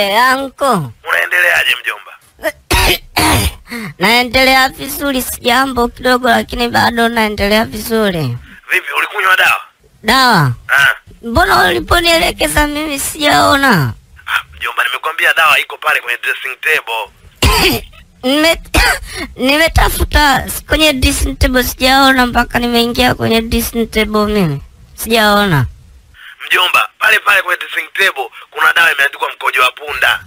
Anko. Unaendeleaje mjomba? Naendelea vizuri, sijambo kidogo lakini bado naendelea vizuri. Vipi, ulikunywa dawa? Dawa? Ah. Mbona uliponielekeza mimi sijaona? Mjomba, nimekwambia dawa iko pale kwenye dressing table. Nimetafuta kwenye dressing table sijaona mpaka nimeingia kwenye dressing table mimi. Sijaona. Mjomba, pale kwenye dressing table kuna dawa imeandikwa mkojo wa punda.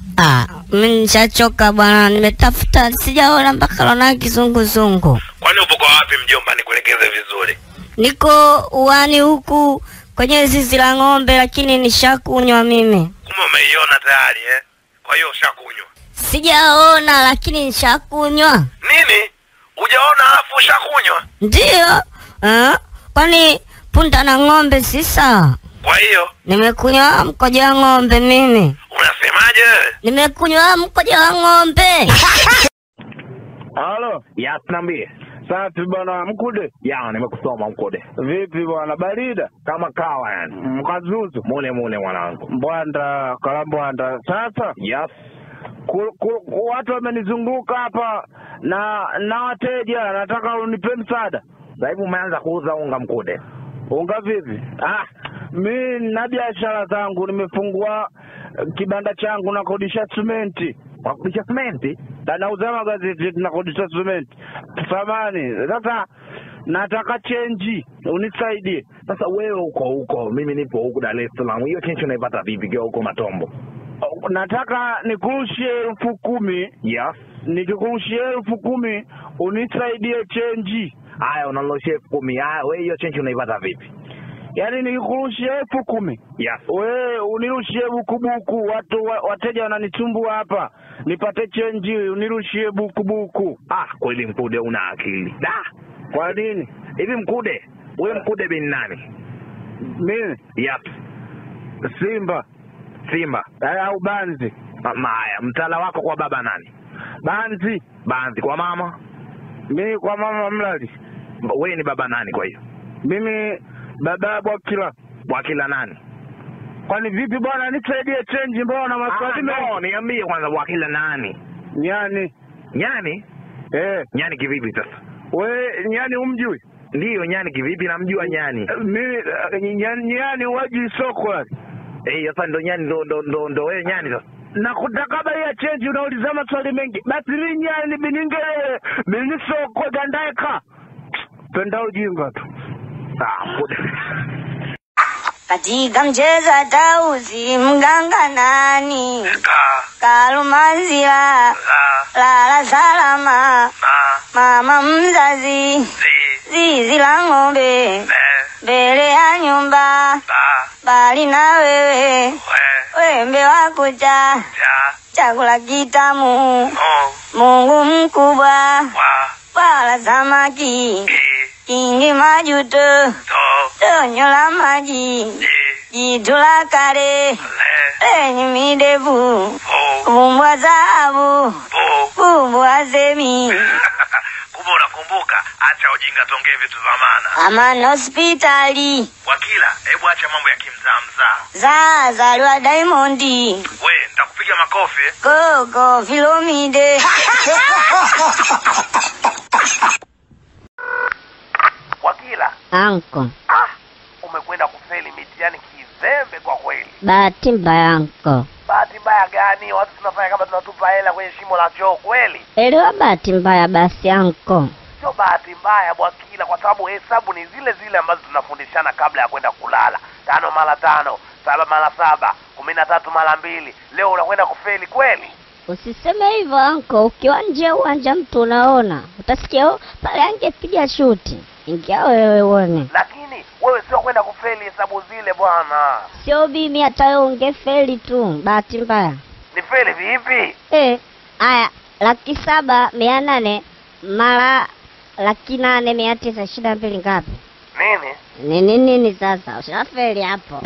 Mimi nishachoka bwana, nimetafuta sijaona mpaka naona kizunguzungu. Kwani upo kwa wapi mjomba, nikuelekeze vizuri? Niko uani huku kwenye zizi la ng'ombe lakini nishakunywa mimi. Kumbe umeiona tayari Kwa hiyo ushakunywa? Sijaona lakini nishakunywa. Nini? Hujaona alafu ushakunywa? Ndio. Kwani punda na ng'ombe si sawa? Kwa hiyo nimekunywa mkojo wa ng'ombe mimi. Unasemaje? Nimekunywa mkojo wa ng'ombe. Halo? Yes, niambie. Safi bwana Mkude. Ya, nimekusoma Mkude. Vipi bwana, barida? Kama kawa yani. Mkazuzu. Mule mwanangu. Mbwanda, kalambwanda. Sasa? Yes. Watu wamenizunguka hapa na wateja, nataka unipe msaada. Sasa hivi umeanza kuuza unga Mkude. Unga vipi? Mimi na biashara zangu, nimefungua kibanda changu na kodisha simenti. Wakodisha simenti? Nauza magazeti na kodisha simenti. Samani, sasa nataka change, unisaidie. Sasa wewe uko, mimi nipo huku Dar es Salaam. Hiyo change unaipata vipi kwa huko Matombo? Nataka nikurushie 10,000. Yes. Nikikurushie 10,000 unisaidie change. Haya, unaloshia 10,000. Haya, wewe hiyo change unaipata vipi? Yaani nikikurushie 10,000. Yes. Wewe unirushie buku. Wateja wananisumbua hapa. Nipate change, unirushie buku. Kweli Mkude una akili. Kwa nini? Hivi Mkude, wewe Mkude bin nani? Mimi? Yep. Simba. Au Banzi? Haya, mtala wako kwa baba nani? Banzi. Kwa mama? Mimi kwa mama Mlali. Wewe ni baba nani kwa hiyo? Mimi baba Bwakila. Bwakila nani? Kwani vipi bwana, nisaidie change, mbona maswali mengi? Niambie kwanza, Bwakila nani? Nyani? Nyani kivipi sasa? Wewe Nyani umjui? Ndio, Nyani kivipi, namjua Nyani. Mimi Nyani waji soko. Sasa ndo Nyani ndo wewe Nyani sasa. Na kutaka bei ya change unauliza maswali mengi. Basi ni Nyani biningele soko gandaeka. Penda ujinga tu. Katika mchezo tauzi mganga nani? Kalumanzila. Lala salama. Mama mzazi. Zizi la ng'ombe. Mbele ya nyumba. Bali na wewe. Wembe wakucha. Chakula kitamu. Mungu mkubwa. Wala samaki. Kingi majuto. Tonyo la maji. Jitu la kale. Lenye midevu. Bumbwa zahabu. Bumbwa zemi. Kumbe unakumbuka, acha ujinga, tongee vitu vya maana. Amana hospitali. Bwakila, hebu acha mambo ya kimzaa. Zaliwa Diamondi. We, nitakupiga makofi. Gogo Filomide. Bwakila. Anko. Umekwenda kufeli mitihani kizembe kwa kweli. Bahati mbaya anko. Bahati mbaya gani? Watu tunafanya kama tunatupa hela kwenye shimo la choo kweli. Elewa bahati mbaya basi anko. Sio bahati mbaya Bwakila, kwa sababu hesabu ni zile ambazo tunafundishana kabla ya kwenda kulala. 5 mara 5, 7 mara 7, 13 mara 2. Leo unakwenda kufeli kweli? Usiseme hivyo anko, ukiwa nje uwanja mtu unaona. Utasikia pale angepiga shuti. Ingia wewe uone. Lakini wewe sio kwenda kufeli hesabu zile bwana. Sio mimi, hata wewe ungefeli tu, bahati mbaya. Ni feli vipi? Haya, 7,800 mara 8,922 ngapi? Nini? Nini sasa? Ushafeli hapo.